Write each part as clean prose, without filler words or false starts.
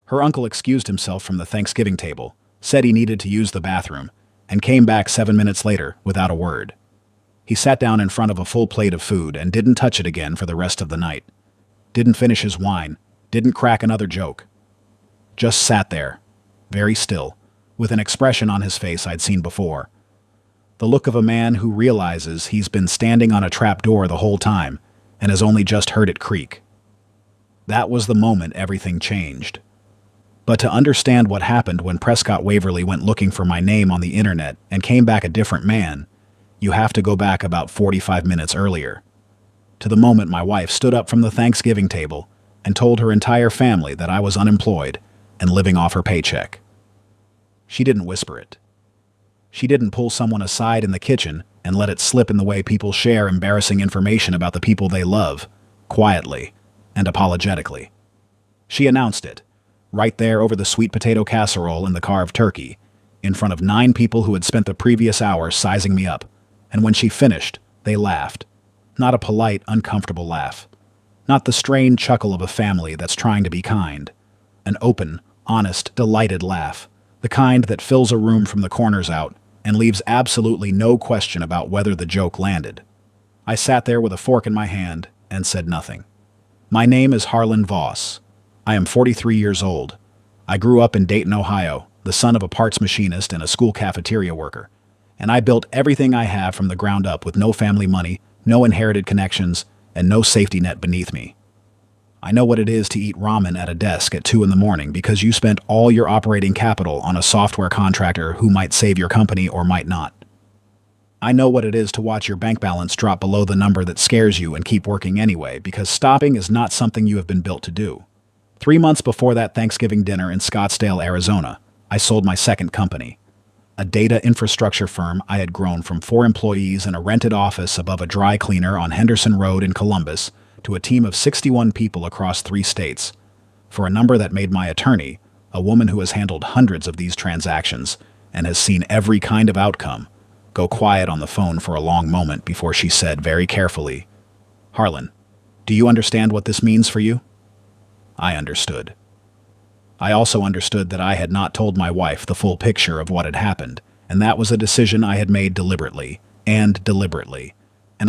Her uncle excused himself from the Thanksgiving table, said he needed to use the bathroom, and came back 7 minutes later without a word. He sat down in front of a full plate of food and didn't touch it again for the rest of the night. Didn't finish his wine, didn't crack another joke. Just sat there, very still, with an expression on his face I'd seen before. The look of a man who realizes he's been standing on a trap door the whole time and has only just heard it creak. That was the moment everything changed. But to understand what happened when Prescott Waverly went looking for my name on the internet and came back a different man, you have to go back about 45 minutes earlier, to the moment my wife stood up from the Thanksgiving table and told her entire family that I was unemployed and living off her paycheck. She didn't whisper it. She didn't pull someone aside in the kitchen and let it slip in the way people share embarrassing information about the people they love, quietly and apologetically. She announced it, right there over the sweet potato casserole and the carved turkey, in front of 9 people who had spent the previous hour sizing me up, and when she finished, they laughed. Not a polite, uncomfortable laugh. Not the strained chuckle of a family that's trying to be kind. An open, honest, delighted laugh, the kind that fills a room from the corners out and leaves absolutely no question about whether the joke landed. I sat there with a fork in my hand and said nothing. My name is Harlan Voss. I am 43 years old. I grew up in Dayton, Ohio, the son of a parts machinist and a school cafeteria worker, and I built everything I have from the ground up with no family money, no inherited connections, and no safety net beneath me. I know what it is to eat ramen at a desk at 2 in the morning because you spent all your operating capital on a software contractor who might save your company or might not. I know what it is to watch your bank balance drop below the number that scares you and keep working anyway because stopping is not something you have been built to do. 3 months before that Thanksgiving dinner in Scottsdale, Arizona, I sold my second company, a data infrastructure firm I had grown from 4 employees in a rented office above a dry cleaner on Henderson Road in Columbus to a team of 61 people across 3 states, for a number that made my attorney, a woman who has handled hundreds of these transactions and has seen every kind of outcome, go quiet on the phone for a long moment before she said very carefully, "Harlan, do you understand what this means for you?" I understood. I also understood that I had not told my wife the full picture of what had happened, and that was a decision I had made deliberately, and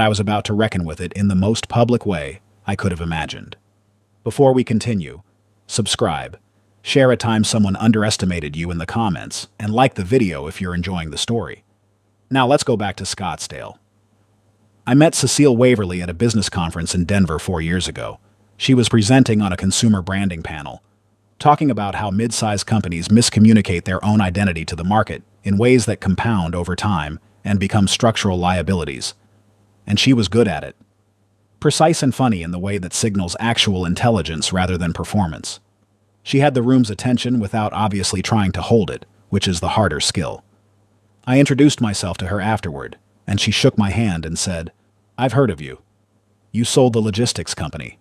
I was about to reckon with it in the most public way I could have imagined. Before we continue, subscribe, share a time someone underestimated you in the comments, and like the video if you're enjoying the story. Now let's go back to Scottsdale. I met Cecile Waverly at a business conference in Denver 4 years ago. She was presenting on a consumer branding panel, talking about how mid-sized companies miscommunicate their own identity to the market in ways that compound over time and become structural liabilities. And she was good at it. Precise and funny in the way that signals actual intelligence rather than performance. She had the room's attention without obviously trying to hold it, which is the harder skill. I introduced myself to her afterward, and she shook my hand and said, "I've heard of you. You sold the logistics company."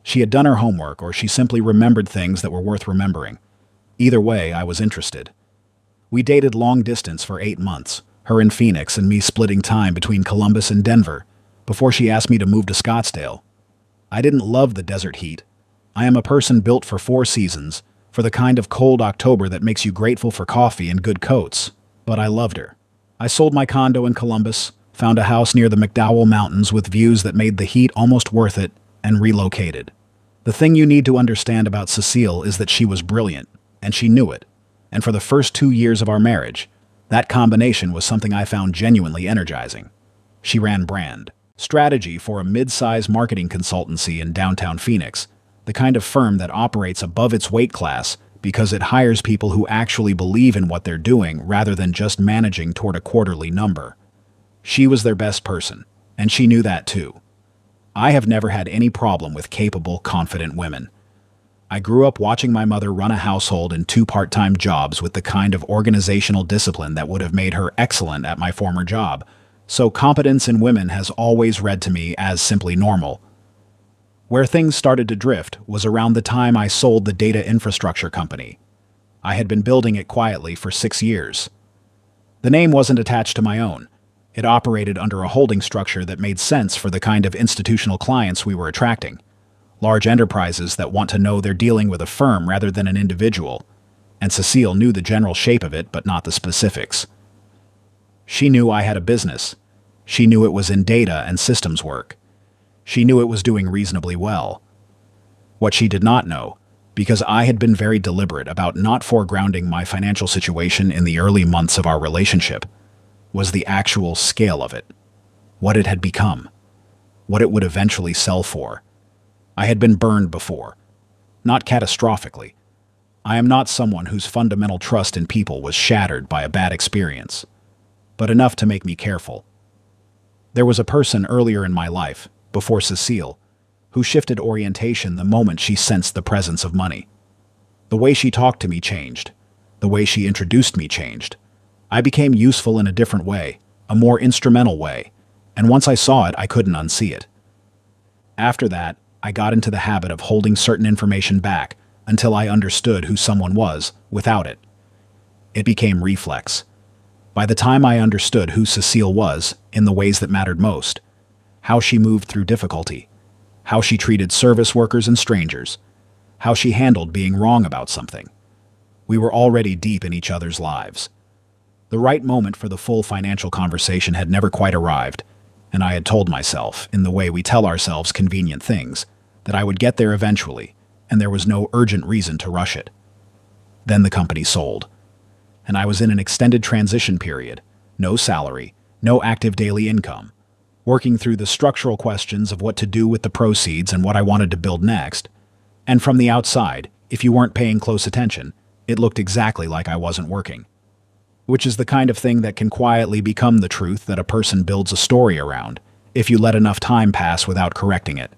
She had done her homework, or she simply remembered things that were worth remembering. Either way, I was interested. We dated long distance for 8 months, her in Phoenix and me splitting time between Columbus and Denver, before she asked me to move to Scottsdale. I didn't love the desert heat. I am a person built for 4 seasons, for the kind of cold October that makes you grateful for coffee and good coats, but I loved her. I sold my condo in Columbus, found a house near the McDowell Mountains with views that made the heat almost worth it, and relocated. The thing you need to understand about Cecile is that she was brilliant, and she knew it. And for the first 2 years of our marriage, that combination was something I found genuinely energizing. She ran brand strategy for a mid-size marketing consultancy in downtown Phoenix, the kind of firm that operates above its weight class because it hires people who actually believe in what they're doing rather than just managing toward a quarterly number. She was their best person, and she knew that too. I have never had any problem with capable, confident women. I grew up watching my mother run a household and 2 part-time jobs with the kind of organizational discipline that would have made her excellent at my former job, so competence in women has always read to me as simply normal. Where things started to drift was around the time I sold the data infrastructure company. I had been building it quietly for 6 years. The name wasn't attached to my own. It operated under a holding structure that made sense for the kind of institutional clients we were attracting. large enterprises that want to know they're dealing with a firm rather than an individual, and Cecile knew the general shape of it but not the specifics. She knew I had a business. She knew it was in data and systems work. She knew it was doing reasonably well. What she did not know, because I had been very deliberate about not foregrounding my financial situation in the early months of our relationship, was the actual scale of it, what it had become, what it would eventually sell for. I had been burned before, not catastrophically. I am not someone whose fundamental trust in people was shattered by a bad experience, but enough to make me careful. There was a person earlier in my life, before Cecile, who shifted orientation the moment she sensed the presence of money. The way she talked to me changed. The way she introduced me changed. I became useful in a different way, a more instrumental way, and once I saw it, I couldn't unsee it. After that, I got into the habit of holding certain information back until I understood who someone was without it. It became reflex. By the time I understood who Cecile was in the ways that mattered most, how she moved through difficulty, how she treated service workers and strangers, how she handled being wrong about something, we were already deep in each other's lives. The right moment for the full financial conversation had never quite arrived, and I had told myself, in the way we tell ourselves convenient things, that I would get there eventually, and there was no urgent reason to rush it. Then the company sold, and I was in an extended transition period, no salary, no active daily income, working through the structural questions of what to do with the proceeds and what I wanted to build next. And from the outside, if you weren't paying close attention, it looked exactly like I wasn't working. Which is the kind of thing that can quietly become the truth that a person builds a story around, if you let enough time pass without correcting it.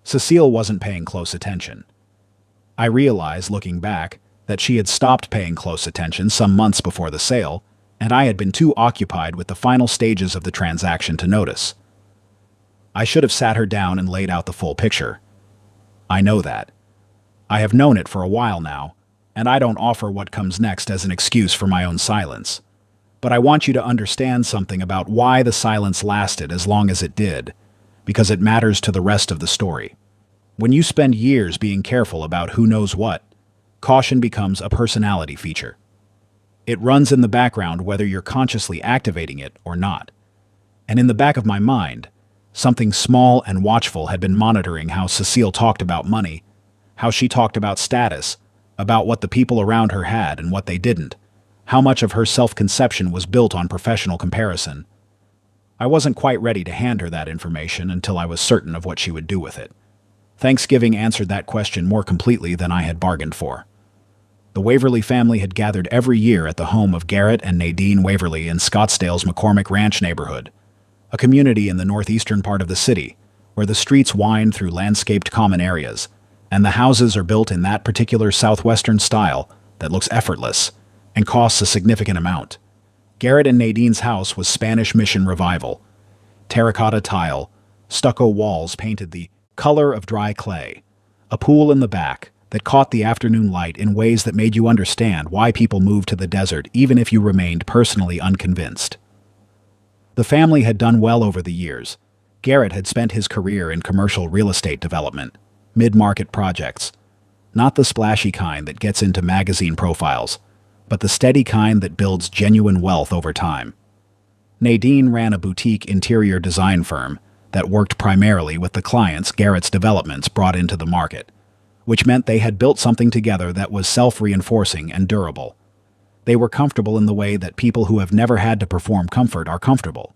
Cecile wasn't paying close attention. I realized, looking back, that she had stopped paying close attention some months before the sale, and I had been too occupied with the final stages of the transaction to notice. I should have sat her down and laid out the full picture. I know that. I have known it for a while now, and I don't offer what comes next as an excuse for my own silence. But I want you to understand something about why the silence lasted as long as it did, because it matters to the rest of the story. When you spend years being careful about who knows what, caution becomes a personality feature. It runs in the background whether you're consciously activating it or not. And in the back of my mind, something small and watchful had been monitoring how Cecile talked about money, how she talked about status, about what the people around her had and what they didn't, how much of her self-conception was built on professional comparison. I wasn't quite ready to hand her that information until I was certain of what she would do with it. Thanksgiving answered that question more completely than I had bargained for. The Waverly family had gathered every year at the home of Garrett and Nadine Waverly in Scottsdale's McCormick Ranch neighborhood, a community in the northeastern part of the city, where the streets wind through landscaped common areas, and the houses are built in that particular southwestern style that looks effortless and costs a significant amount. Garrett and Nadine's house was Spanish Mission Revival. Terracotta tile, stucco walls painted the color of dry clay, a pool in the back that caught the afternoon light in ways that made you understand why people moved to the desert even if you remained personally unconvinced. The family had done well over the years. Garrett had spent his career in commercial real estate development, mid-market projects, not the splashy kind that gets into magazine profiles, but the steady kind that builds genuine wealth over time. Nadine ran a boutique interior design firm that worked primarily with the clients Garrett's developments brought into the market, which meant they had built something together that was self-reinforcing and durable. They were comfortable in the way that people who have never had to perform comfort are comfortable.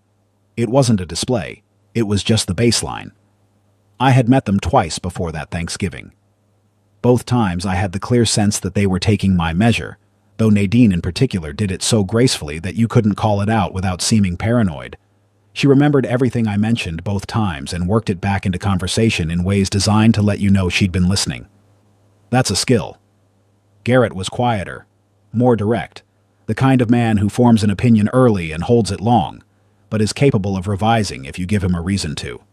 It wasn't a display, it was just the baseline. I had met them twice before that Thanksgiving. Both times I had the clear sense that they were taking my measure, though Nadine in particular did it so gracefully that you couldn't call it out without seeming paranoid. She remembered everything I mentioned both times and worked it back into conversation in ways designed to let you know she'd been listening. That's a skill. Garrett was quieter, more direct, the kind of man who forms an opinion early and holds it long, but is capable of revising if you give him a reason to.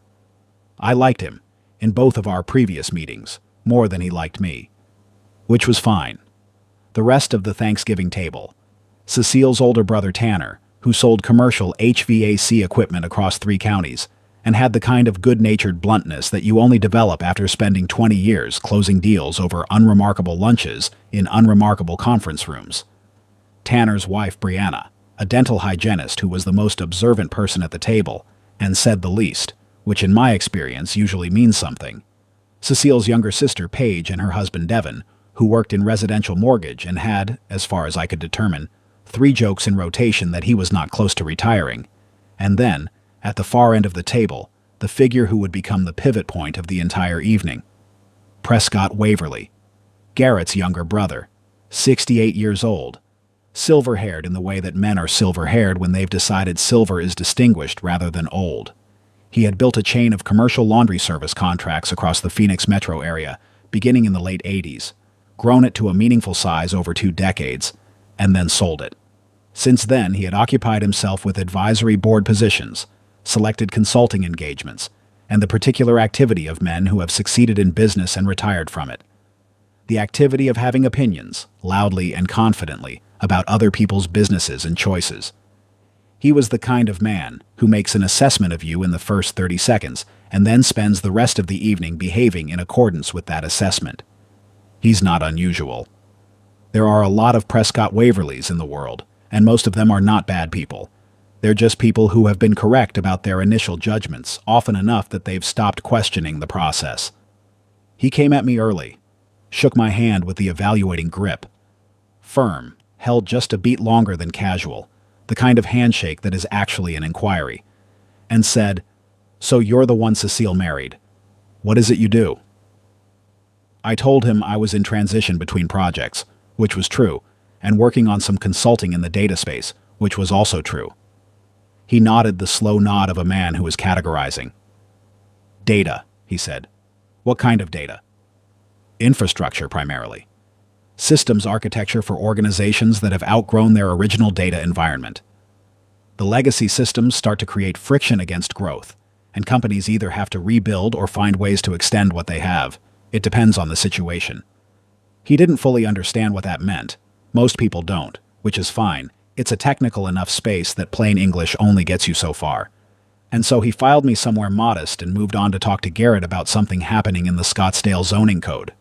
I liked him, in both of our previous meetings, more than he liked me. Which was fine. The rest of the Thanksgiving table, Cecile's older brother Tanner, who sold commercial HVAC equipment across 3 counties, and had the kind of good-natured bluntness that you only develop after spending 20 years closing deals over unremarkable lunches in unremarkable conference rooms. Tanner's wife, Brianna, a dental hygienist who was the most observant person at the table, and said the least, which in my experience usually means something. Cecile's younger sister, Paige, and her husband, Devin, who worked in residential mortgage and had, as far as I could determine, 3 jokes in rotation that he was not close to retiring. And then, at the far end of the table, the figure who would become the pivot point of the entire evening. Prescott Waverly, Garrett's younger brother, 68 years old, silver-haired in the way that men are silver-haired when they've decided silver is distinguished rather than old. He had built a chain of commercial laundry service contracts across the Phoenix metro area, beginning in the late 80s, grown it to a meaningful size over 2 decades, and then sold it. Since then, he had occupied himself with advisory board positions, selected consulting engagements, and the particular activity of men who have succeeded in business and retired from it. The activity of having opinions, loudly and confidently, about other people's businesses and choices. He was the kind of man who makes an assessment of you in the first 30 seconds and then spends the rest of the evening behaving in accordance with that assessment. He's not unusual. There are a lot of Prescott Waverleys in the world, and most of them are not bad people. They're just people who have been correct about their initial judgments often enough that they've stopped questioning the process. He came at me early, shook my hand with the evaluating grip. Firm, held just a beat longer than casual, the kind of handshake that is actually an inquiry, and said, "So you're the one Cecile married. What is it you do?" I told him I was in transition between projects, which was true, and working on some consulting in the data space, which was also true. He nodded the slow nod of a man who is categorizing. "Data," he said. "What kind of data?" "Infrastructure, primarily. Systems architecture for organizations that have outgrown their original data environment. The legacy systems start to create friction against growth, and companies either have to rebuild or find ways to extend what they have. It depends on the situation." He didn't fully understand what that meant. Most people don't, which is fine. It's a technical enough space that plain English only gets you so far. And so he filed me somewhere modest and moved on to talk to Garrett about something happening in the Scottsdale zoning code.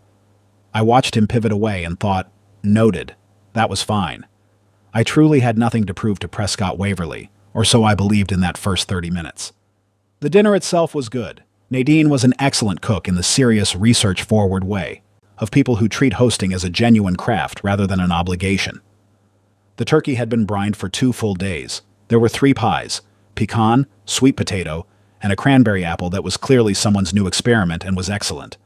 I watched him pivot away and thought, noted. That was fine. I truly had nothing to prove to Prescott Waverly, or so I believed in that first 30 minutes. The dinner itself was good. Nadine was an excellent cook in the serious, research-forward way of people who treat hosting as a genuine craft rather than an obligation. The turkey had been brined for 2 full days. There were 3 pies, pecan, sweet potato, and a cranberry apple that was clearly someone's new experiment and was excellent.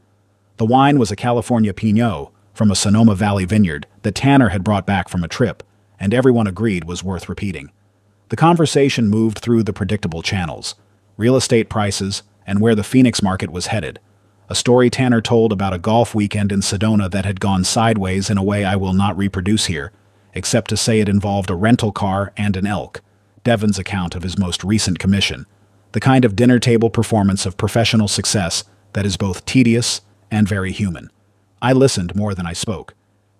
The wine was a California Pinot from a Sonoma Valley vineyard that Tanner had brought back from a trip, and everyone agreed was worth repeating. The conversation moved through the predictable channels: real estate prices and where the Phoenix market was headed. A story Tanner told about a golf weekend in Sedona that had gone sideways in a way I will not reproduce here, except to say it involved a rental car and an elk. Devin's account of his most recent commission, the kind of dinner table performance of professional success that is both tedious and very human. I listened more than I spoke.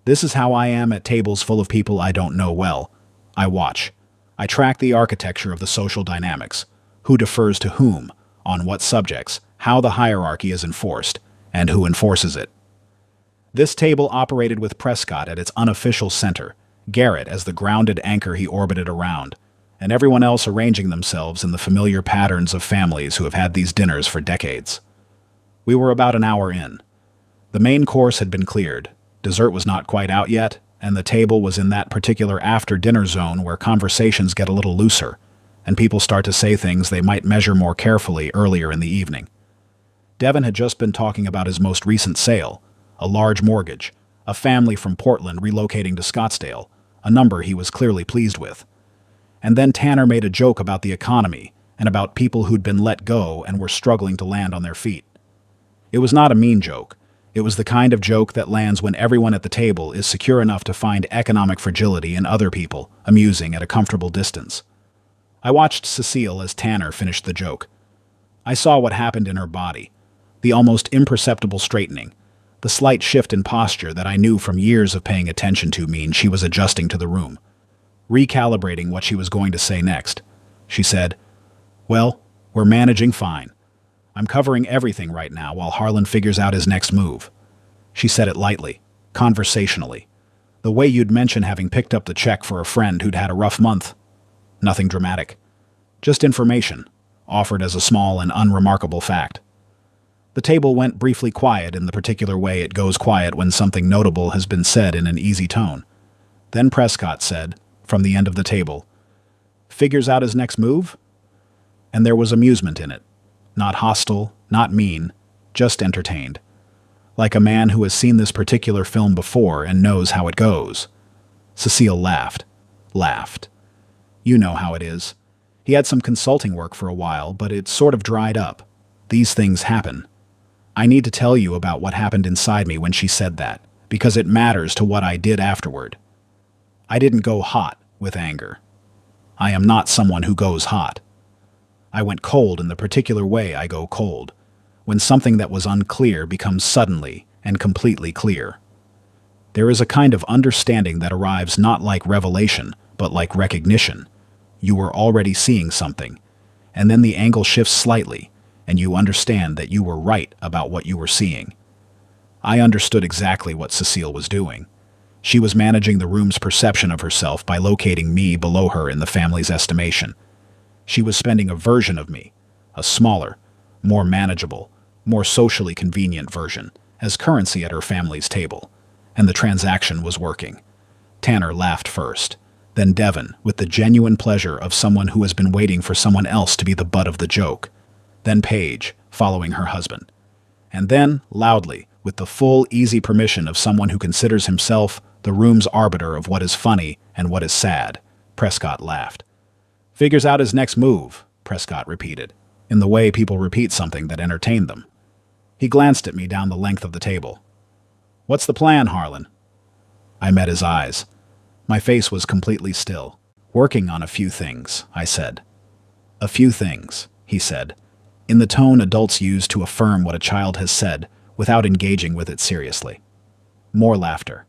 This is how I am at tables full of people I don't know well. I watch. I track the architecture of the social dynamics. Who defers to whom, on what subjects, how the hierarchy is enforced, and who enforces it. This table operated with Prescott at its unofficial center, Garrett as the grounded anchor he orbited around, and everyone else arranging themselves in the familiar patterns of families who have had these dinners for decades. We were about an hour in. The main course had been cleared, dessert was not quite out yet, and the table was in that particular after-dinner zone where conversations get a little looser, and people start to say things they might measure more carefully earlier in the evening. Devin had just been talking about his most recent sale, a large mortgage, a family from Portland relocating to Scottsdale, a number he was clearly pleased with. And then Tanner made a joke about the economy and about people who'd been let go and were struggling to land on their feet. It was not a mean joke. It was the kind of joke that lands when everyone at the table is secure enough to find economic fragility in other people, amusing at a comfortable distance. I watched Cecile as Tanner finished the joke. I saw what happened in her body, the almost imperceptible straightening, the slight shift in posture that I knew from years of paying attention to mean she was adjusting to the room. Recalibrating what she was going to say next, she said, "Well, we're We're managing fine. I'm covering everything right now while Harlan figures out his next move. She said it lightly, conversationally, the way you'd mention having picked up the check for a friend who'd had a rough month. Nothing dramatic. Just information, offered as a small and unremarkable fact. The table went briefly quiet in the particular way it goes quiet when something notable has been said in an easy tone. Then Prescott said, from the end of the table, "Figures out his next move?" And there was amusement in it. Not hostile, not mean, just entertained. Like a man who has seen this particular film before and knows how it goes. Cecile laughed. You know how it is. He had some consulting work for a while, but it sort of dried up. These things happen. I need to tell you about what happened inside me when she said that, because it matters to what I did afterward. I didn't go hot with anger. I am not someone who goes hot. I went cold in the particular way I go cold, when something that was unclear becomes suddenly and completely clear. There is a kind of understanding that arrives not like revelation, but like recognition. You were already seeing something, and then the angle shifts slightly, and you understand that you were right about what you were seeing. I understood exactly what Cecile was doing. She was managing the room's perception of herself by locating me below her in the family's estimation. She was spending a version of me, a smaller, more manageable, more socially convenient version, as currency at her family's table, and the transaction was working. Tanner laughed first, then Devon, with the genuine pleasure of someone who has been waiting for someone else to be the butt of the joke, then Paige, following her husband, and then, loudly, with the full, easy permission of someone who considers himself the room's arbiter of what is funny and what is sad, Prescott laughed. "Figures out his next move," Prescott repeated, in the way people repeat something that entertained them. He glanced at me down the length of the table. "What's the plan, Harlan?" I met his eyes. My face was completely still. "Working on a few things," I said. "A few things," he said, in the tone adults use to affirm what a child has said without engaging with it seriously. More laughter.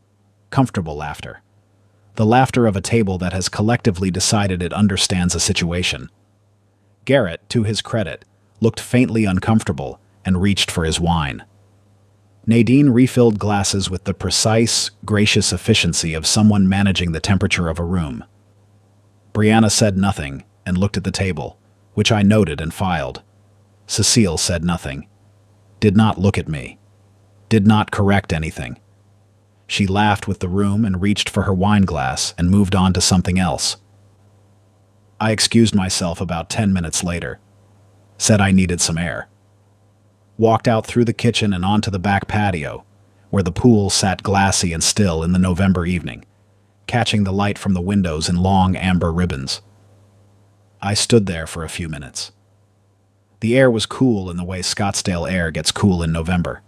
Comfortable laughter. The laughter of a table that has collectively decided it understands a situation. Garrett, to his credit, looked faintly uncomfortable and reached for his wine. Nadine refilled glasses with the precise, gracious efficiency of someone managing the temperature of a room. Brianna said nothing and looked at the table, which I noted and filed. Cecile said nothing. Did not look at me. Did not correct anything. She laughed with the room and reached for her wine glass and moved on to something else. I excused myself about 10 minutes later. Said I needed some air. Walked out through the kitchen and onto the back patio, where the pool sat glassy and still in the November evening, catching the light from the windows in long amber ribbons. I stood there for a few minutes. The air was cool in the way Scottsdale air gets cool in November.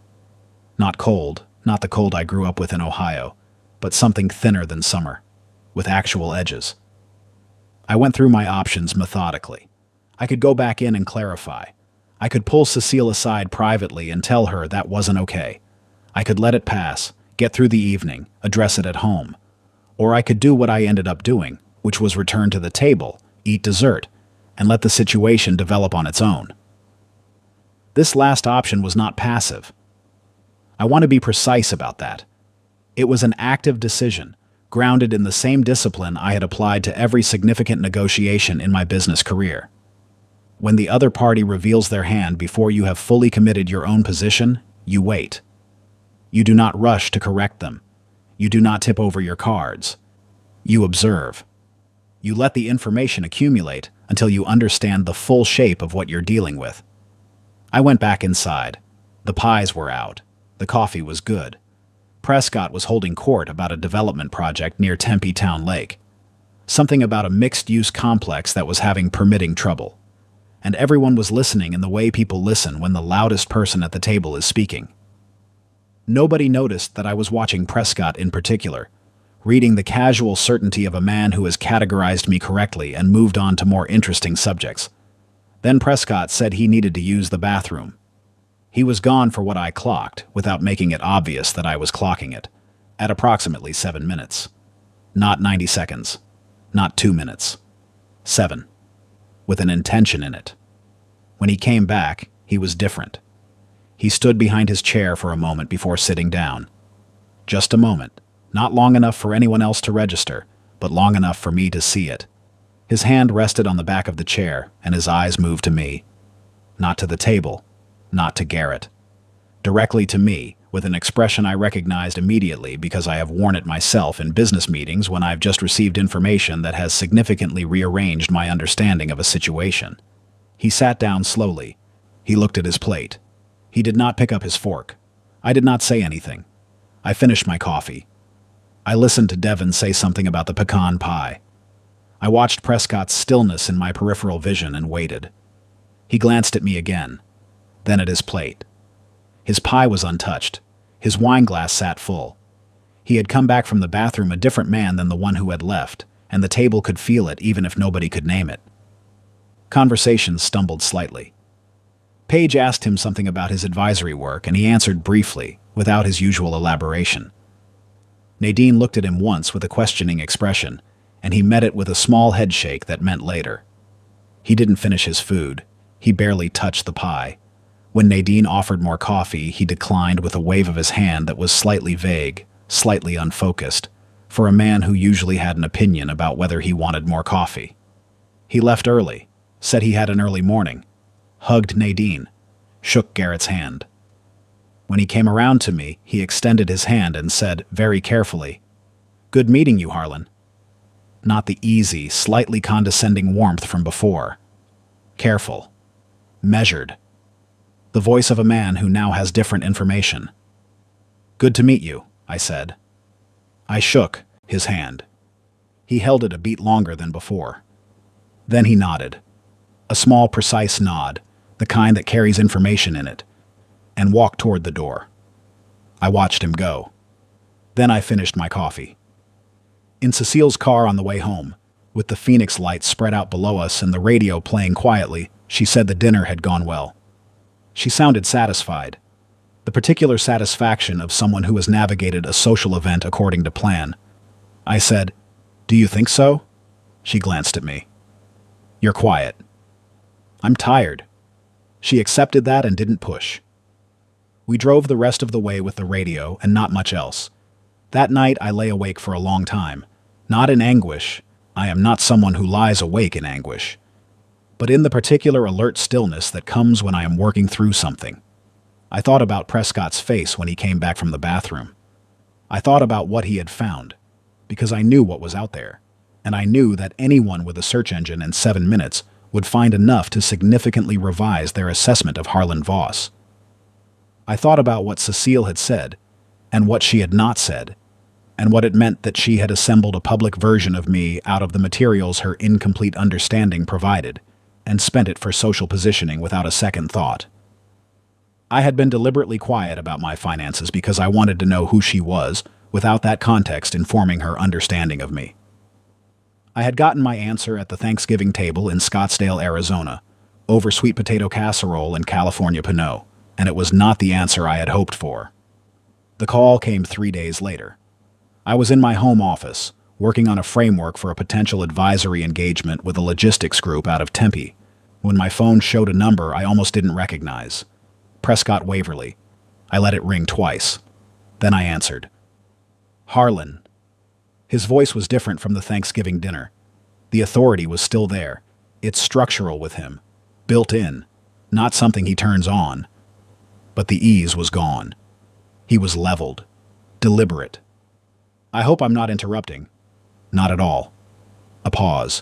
Not cold, not the cold I grew up with in Ohio, but something thinner than summer, with actual edges. I went through my options methodically. I could go back in and clarify. I could pull Cecile aside privately and tell her that wasn't okay. I could let it pass, get through the evening, address it at home. Or I could do what I ended up doing, which was return to the table, eat dessert, and let the situation develop on its own. This last option was not passive. I want to be precise about that. It was an active decision, grounded in the same discipline I had applied to every significant negotiation in my business career. When the other party reveals their hand before you have fully committed your own position, you wait. You do not rush to correct them. You do not tip over your cards. You observe. You let the information accumulate until you understand the full shape of what you're dealing with. I went back inside. The pies were out. The coffee was good. Prescott was holding court about a development project near Tempe Town Lake. Something about a mixed-use complex that was having permitting trouble. And everyone was listening in the way people listen when the loudest person at the table is speaking. Nobody noticed that I was watching Prescott in particular, reading the casual certainty of a man who has categorized me correctly and moved on to more interesting subjects. Then Prescott said he needed to use the bathroom. He was gone for what I clocked, without making it obvious that I was clocking it, at approximately 7 minutes. Not 90 seconds. Not 2 minutes. 7. With an intention in it. When he came back, he was different. He stood behind his chair for a moment before sitting down. Just a moment, not long enough for anyone else to register, but long enough for me to see it. His hand rested on the back of the chair, and his eyes moved to me. Not to the table, not to Garrett. Directly to me, with an expression I recognized immediately because I have worn it myself in business meetings when I've just received information that has significantly rearranged my understanding of a situation. He sat down slowly. He looked at his plate. He did not pick up his fork. I did not say anything. I finished my coffee. I listened to Devin say something about the pecan pie. I watched Prescott's stillness in my peripheral vision and waited. He glanced at me again, then at his plate. His pie was untouched. His wine glass sat full. He had come back from the bathroom a different man than the one who had left, and the table could feel it even if nobody could name it. Conversation stumbled slightly. Paige asked him something about his advisory work, and he answered briefly, without his usual elaboration. Nadine looked at him once with a questioning expression, and he met it with a small headshake that meant later. He didn't finish his food. He barely touched the pie. When Nadine offered more coffee, he declined with a wave of his hand that was slightly vague, slightly unfocused, for a man who usually had an opinion about whether he wanted more coffee. He left early, said he had an early morning, hugged Nadine, shook Garrett's hand. When he came around to me, he extended his hand and said, very carefully, "Good meeting you, Harlan." Not the easy, slightly condescending warmth from before. Careful. Measured. The voice of a man who now has different information. "Good to meet you," I said. I shook his hand. He held it a beat longer than before. Then he nodded. A small, precise nod, the kind that carries information in it, and walked toward the door. I watched him go. Then I finished my coffee. In Cecile's car on the way home, with the Phoenix lights spread out below us and the radio playing quietly, she said the dinner had gone well. She sounded satisfied, the particular satisfaction of someone who has navigated a social event according to plan. I said, "Do you think so?" She glanced at me. "You're quiet." "I'm tired." She accepted that and didn't push. We drove the rest of the way with the radio and not much else. That night I lay awake for a long time, not in anguish. I am not someone who lies awake in anguish, but in the particular alert stillness that comes when I am working through something. I thought about Prescott's face when he came back from the bathroom. I thought about what he had found, because I knew what was out there, and I knew that anyone with a search engine in 7 minutes would find enough to significantly revise their assessment of Harlan Voss. I thought about what Cecile had said, and what she had not said, and what it meant that she had assembled a public version of me out of the materials her incomplete understanding provided, and spent it for social positioning without a second thought. I had been deliberately quiet about my finances because I wanted to know who she was, without that context informing her understanding of me. I had gotten my answer at the Thanksgiving table in Scottsdale, Arizona, over sweet potato casserole and California Pinot, and it was not the answer I had hoped for. The call came 3 days later. I was in my home office, working on a framework for a potential advisory engagement with a logistics group out of Tempe, when my phone showed a number I almost didn't recognize. Prescott Waverly. I let it ring twice. Then I answered. "Harlan." His voice was different from the Thanksgiving dinner. The authority was still there. It's structural with him, built in, not something he turns on. But the ease was gone. He was leveled, deliberate. "I hope I'm not interrupting." "Not at all." A pause.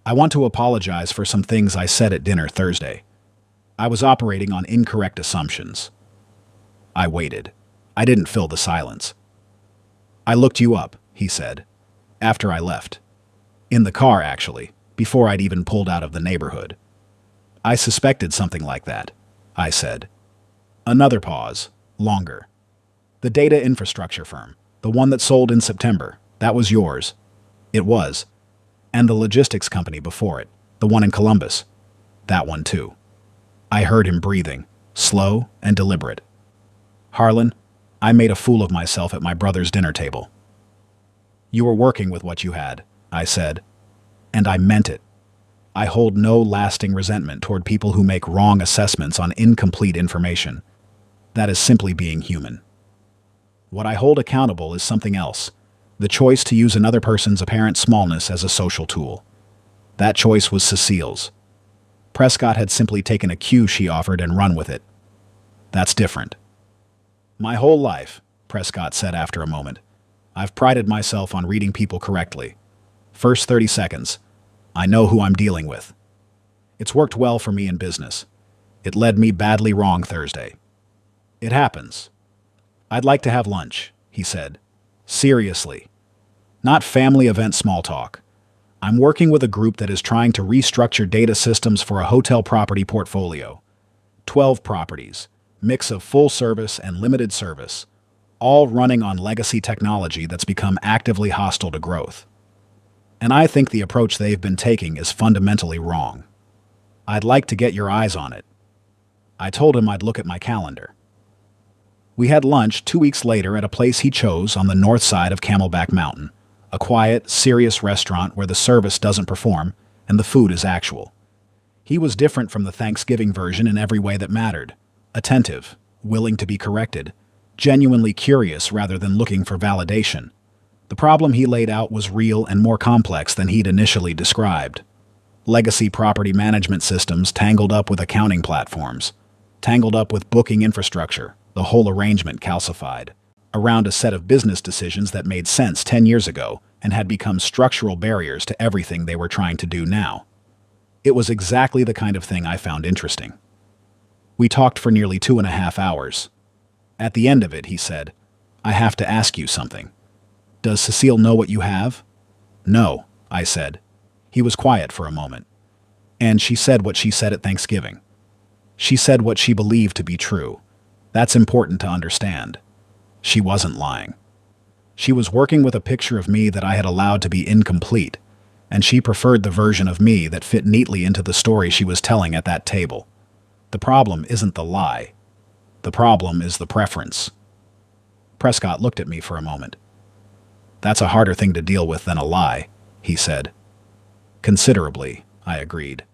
"I want to apologize for some things I said at dinner Thursday. I was operating on incorrect assumptions." I waited. I didn't fill the silence. "I looked you up," he said, after I left. In the car, actually, before I'd even pulled out of the neighborhood. "I suspected something like that," I said. Another pause, longer. "The data infrastructure firm, the one that sold in September, that was yours." It was. "And the logistics company before it, the one in Columbus." "That one too." I heard him breathing, slow and deliberate. "Harlan, I made a fool of myself at my brother's dinner table." "You were working with what you had," I said. And I meant it. I hold no lasting resentment toward people who make wrong assessments on incomplete information. That is simply being human. What I hold accountable is something else: the choice to use another person's apparent smallness as a social tool. That choice was Cecile's. Prescott had simply taken a cue she offered and run with it. That's different. My whole life, Prescott said after a moment, I've prided myself on reading people correctly. First 30 seconds, I know who I'm dealing with. It's worked well for me in business. It led me badly wrong Thursday. It happens. I'd like to have lunch, he said. Seriously. Not family event small talk. I'm working with a group that is trying to restructure data systems for a hotel property portfolio. 12 properties, mix of full service and limited service, all running on legacy technology that's become actively hostile to growth. And I think the approach they've been taking is fundamentally wrong. I'd like to get your eyes on it. I told him I'd look at my calendar. We had lunch 2 weeks later at a place he chose on the north side of Camelback Mountain, a quiet, serious restaurant where the service doesn't perform and the food is actual. He was different from the Thanksgiving version in every way that mattered: attentive, willing to be corrected, genuinely curious rather than looking for validation. The problem he laid out was real and more complex than he'd initially described. Legacy property management systems tangled up with accounting platforms, tangled up with booking infrastructure, the whole arrangement calcified around a set of business decisions that made sense 10 years ago and had become structural barriers to everything they were trying to do now. It was exactly the kind of thing I found interesting. We talked for nearly 2.5 hours. At the end of it, he said, I have to ask you something. Does Cecile know what you have? No, I said. He was quiet for a moment. And she said what she said at Thanksgiving. She said what she believed to be true. That's important to understand. She wasn't lying. She was working with a picture of me that I had allowed to be incomplete, and she preferred the version of me that fit neatly into the story she was telling at that table. The problem isn't the lie. The problem is the preference. Prescott looked at me for a moment. That's a harder thing to deal with than a lie, he said. Considerably, I agreed.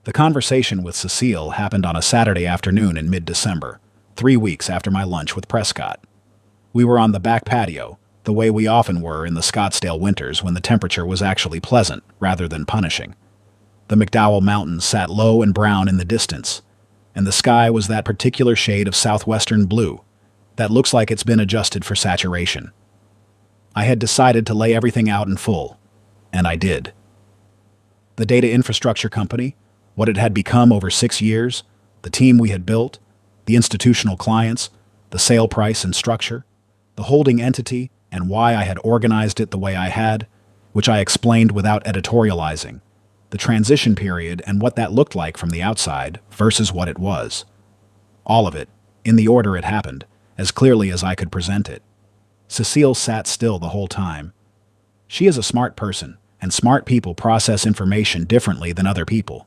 The conversation with Cecile happened on a Saturday afternoon in mid-December, 3 weeks after my lunch with Prescott. We were on the back patio, the way we often were in the Scottsdale winters when the temperature was actually pleasant rather than punishing. The McDowell Mountains sat low and brown in the distance, and the sky was that particular shade of southwestern blue that looks like it's been adjusted for saturation. I had decided to lay everything out in full, and I did. The data infrastructure company, what it had become over 6 years, the team we had built, the institutional clients, the sale price and structure, the holding entity, and why I had organized it the way I had, which I explained without editorializing, the transition period and what that looked like from the outside versus what it was. All of it, in the order it happened, as clearly as I could present it. Cecile sat still the whole time. She is a smart person, and smart people process information differently than other people.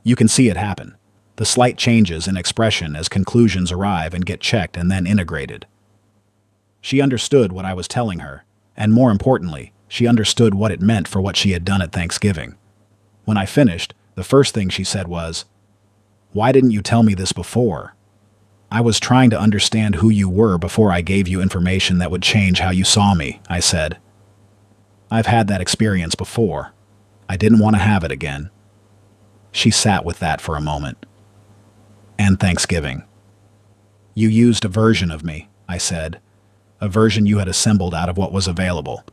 You can see it happen, the slight changes in expression as conclusions arrive and get checked and then integrated. She understood what I was telling her, and more importantly, she understood what it meant for what she had done at Thanksgiving. When I finished, the first thing she said was, "Why didn't you tell me this before? I was trying to understand who you were before I gave you information that would change how you saw me," I said. I've had that experience before. I didn't want to have it again. She sat with that for a moment. And Thanksgiving. You used a version of me, I said, a version you had assembled out of what was available.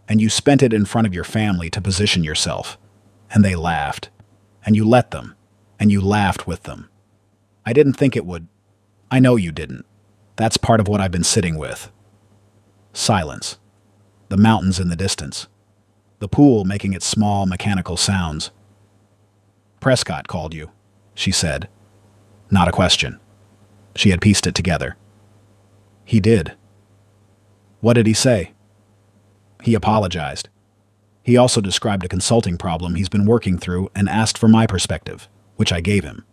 And you spent it in front of your family to position yourself. And they laughed. And you let them. And you laughed with them. I didn't think it would. I know you didn't. That's part of what I've been sitting with. Silence. The mountains in the distance. The pool making its small mechanical sounds. Prescott called you, she said. Not a question. She had pieced it together. He did. What did he say? He apologized. He also described a consulting problem he's been working through and asked for my perspective, which I gave him.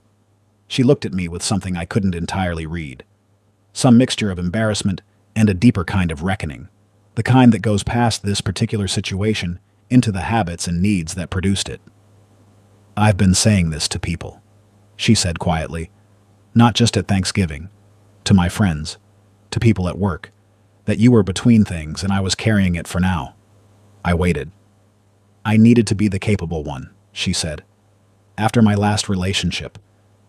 She looked at me with something I couldn't entirely read. Some mixture of embarrassment and a deeper kind of reckoning. The kind that goes past this particular situation into the habits and needs that produced it. I've been saying this to people, she said quietly. Not just at Thanksgiving. To my friends. To people at work. That you were between things and I was carrying it for now. I waited. I needed to be the capable one, she said. After my last relationship,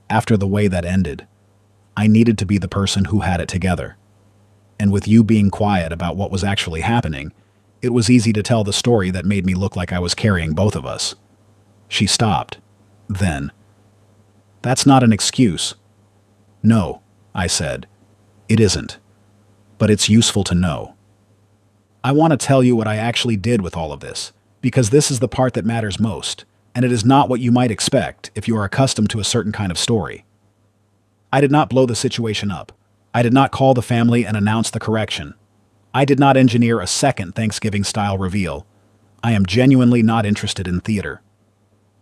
after the way that ended, I needed to be the person who had it together. And with you being quiet about what was actually happening, it was easy to tell the story that made me look like I was carrying both of us. She stopped. Then, that's not an excuse. No, I said. It isn't. But it's useful to know. I want to tell you what I actually did with all of this, because this is the part that matters most, and it is not what you might expect if you are accustomed to a certain kind of story. I did not blow the situation up. I did not call the family and announce the correction. I did not engineer a second Thanksgiving-style reveal. I am genuinely not interested in theater.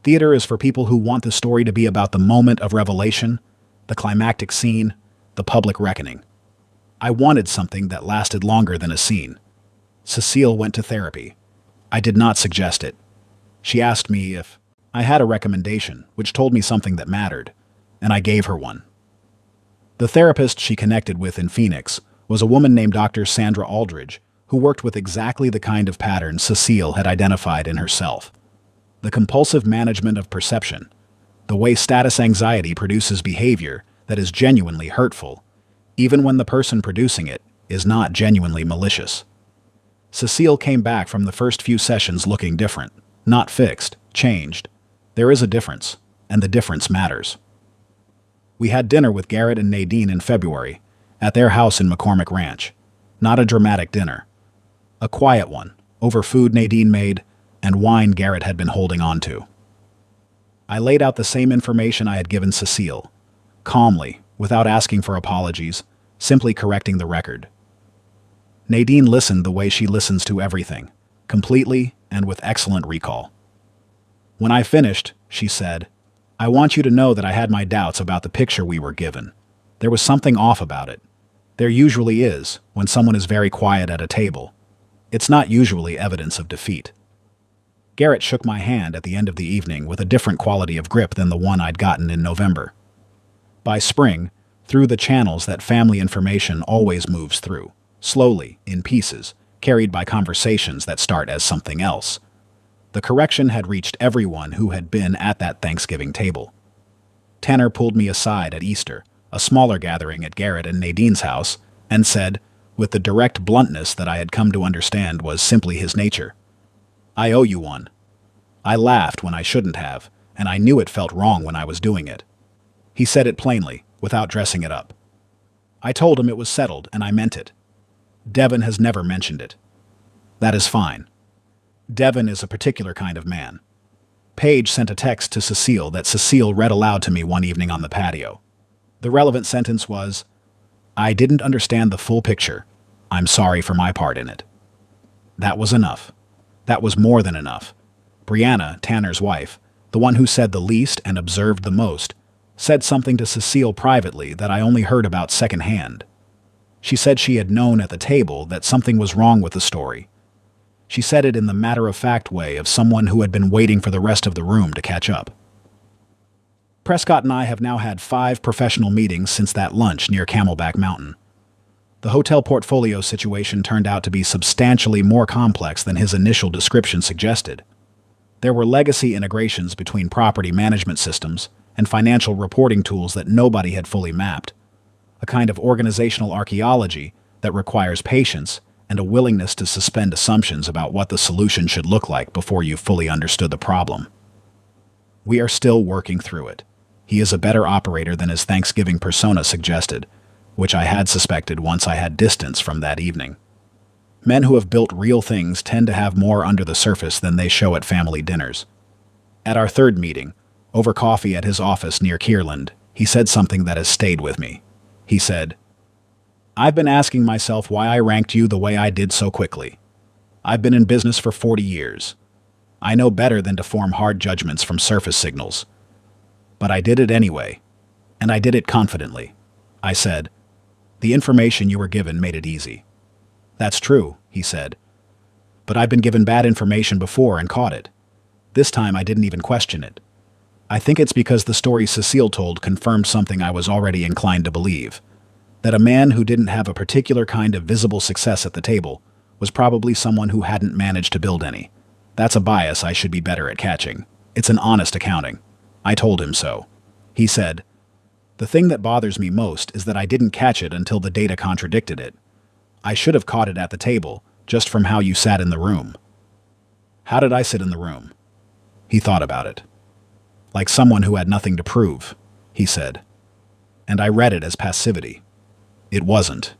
Theater is for people who want the story to be about the moment of revelation, the climactic scene, the public reckoning. I wanted something that lasted longer than a scene. Cecile went to therapy. I did not suggest it. She asked me if I had a recommendation, which told me something that mattered, and I gave her one. The therapist she connected with in Phoenix was a woman named Dr. Sandra Aldridge, who worked with exactly the kind of pattern Cecile had identified in herself. The compulsive management of perception, the way status anxiety produces behavior that is genuinely hurtful, even when the person producing it is not genuinely malicious. Cecile came back from the first few sessions looking different, not fixed, changed. There is a difference, and the difference matters. We had dinner with Garrett and Nadine in February, at their house in McCormick Ranch. Not a dramatic dinner. A quiet one, over food Nadine made, and wine Garrett had been holding on to. I laid out the same information I had given Cecile, calmly, without asking for apologies, simply correcting the record. Nadine listened the way she listens to everything, completely and with excellent recall. When I finished, she said, I want you to know that I had my doubts about the picture we were given. There was something off about it. There usually is, when someone is very quiet at a table. It's not usually evidence of defeat. Garrett shook my hand at the end of the evening with a different quality of grip than the one I'd gotten in November. By spring, through the channels that family information always moves through, slowly, in pieces, carried by conversations that start as something else. The correction had reached everyone who had been at that Thanksgiving table. Tanner pulled me aside at Easter, a smaller gathering at Garrett and Nadine's house, and said, with the direct bluntness that I had come to understand was simply his nature, I owe you one. I laughed when I shouldn't have, and I knew it felt wrong when I was doing it. He said it plainly, without dressing it up. I told him it was settled, and I meant it. Devin has never mentioned it. That is fine. Devin is a particular kind of man. Paige sent a text to Cecile that Cecile read aloud to me one evening on the patio. The relevant sentence was, I didn't understand the full picture. I'm sorry for my part in it. That was enough. That was more than enough. Brianna, Tanner's wife, the one who said the least and observed the most, said something to Cecile privately that I only heard about secondhand. She said she had known at the table that something was wrong with the story. She said it in the matter-of-fact way of someone who had been waiting for the rest of the room to catch up. Prescott and I have now had 5 professional meetings since that lunch near Camelback Mountain. The hotel portfolio situation turned out to be substantially more complex than his initial description suggested. There were legacy integrations between property management systems and financial reporting tools that nobody had fully mapped, a kind of organizational archaeology that requires patience and a willingness to suspend assumptions about what the solution should look like before you've fully understood the problem. We are still working through it. He is a better operator than his Thanksgiving persona suggested, which I had suspected once I had distance from that evening. Men who have built real things tend to have more under the surface than they show at family dinners. At our third meeting, over coffee at his office near Kierland, he said something that has stayed with me. He said, I've been asking myself why I ranked you the way I did so quickly. I've been in business for 40 years. I know better than to form hard judgments from surface signals. But I did it anyway, and I did it confidently. I said, the information you were given made it easy. That's true, he said. But I've been given bad information before and caught it. This time I didn't even question it. I think it's because the story Cecile told confirmed something I was already inclined to believe. That a man who didn't have a particular kind of visible success at the table was probably someone who hadn't managed to build any. That's a bias I should be better at catching. It's an honest accounting. I told him so. He said, "The thing that bothers me most is that I didn't catch it until the data contradicted it. I should have caught it at the table, just from how you sat in the room." How did I sit in the room? He thought about it. Like someone who had nothing to prove, he said. And I read it as passivity. It wasn't.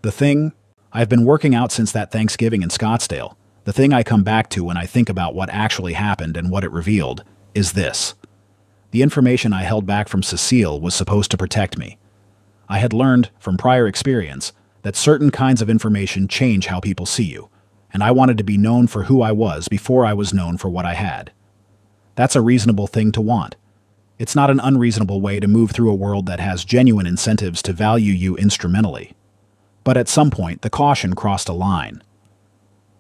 The thing, I've been working out since that Thanksgiving in Scottsdale. The thing I come back to when I think about what actually happened and what it revealed is this. The information I held back from Cecile was supposed to protect me. I had learned, from prior experience, that certain kinds of information change how people see you, and I wanted to be known for who I was before I was known for what I had. That's a reasonable thing to want. It's not an unreasonable way to move through a world that has genuine incentives to value you instrumentally. But at some point, the caution crossed a line.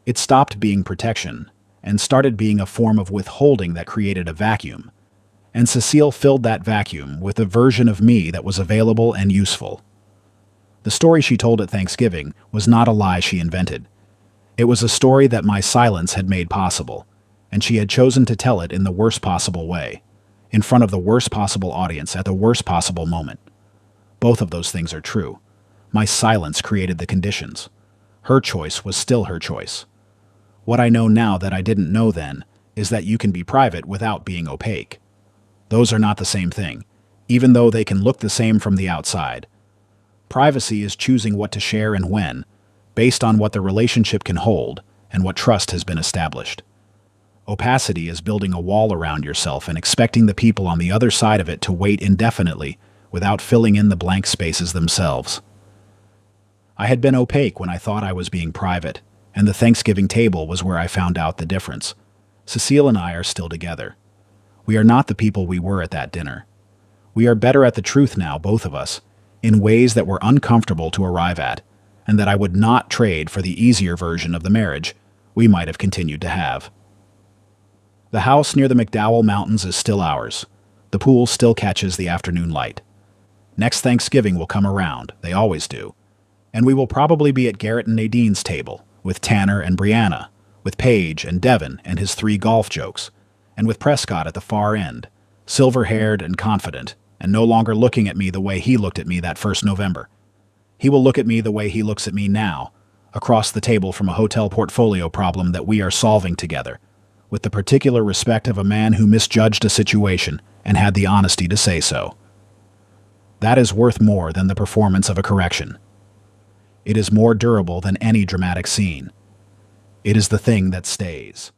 It stopped being protection and started being a form of withholding that created a vacuum. And Cecile filled that vacuum with a version of me that was available and useful. The story she told at Thanksgiving was not a lie she invented. It was a story that my silence had made possible, and she had chosen to tell it in the worst possible way, in front of the worst possible audience at the worst possible moment. Both of those things are true. My silence created the conditions. Her choice was still her choice. What I know now that I didn't know then is that you can be private without being opaque. Those are not the same thing, even though they can look the same from the outside. Privacy is choosing what to share and when, based on what the relationship can hold and what trust has been established. Opacity is building a wall around yourself and expecting the people on the other side of it to wait indefinitely without filling in the blank spaces themselves. I had been opaque when I thought I was being private, and the Thanksgiving table was where I found out the difference. Cecile and I are still together. We are not the people we were at that dinner. We are better at the truth now, both of us, in ways that were uncomfortable to arrive at, and that I would not trade for the easier version of the marriage we might have continued to have. The house near the McDowell Mountains is still ours. The pool still catches the afternoon light. Next Thanksgiving will come around, they always do, and we will probably be at Garrett and Nadine's table, with Tanner and Brianna, with Paige and Devin and his 3 golf jokes, and with Prescott at the far end, silver-haired and confident, and no longer looking at me the way he looked at me that first November. He will look at me the way he looks at me now, across the table from a hotel portfolio problem that we are solving together, with the particular respect of a man who misjudged a situation and had the honesty to say so. That is worth more than the performance of a correction. It is more durable than any dramatic scene. It is the thing that stays.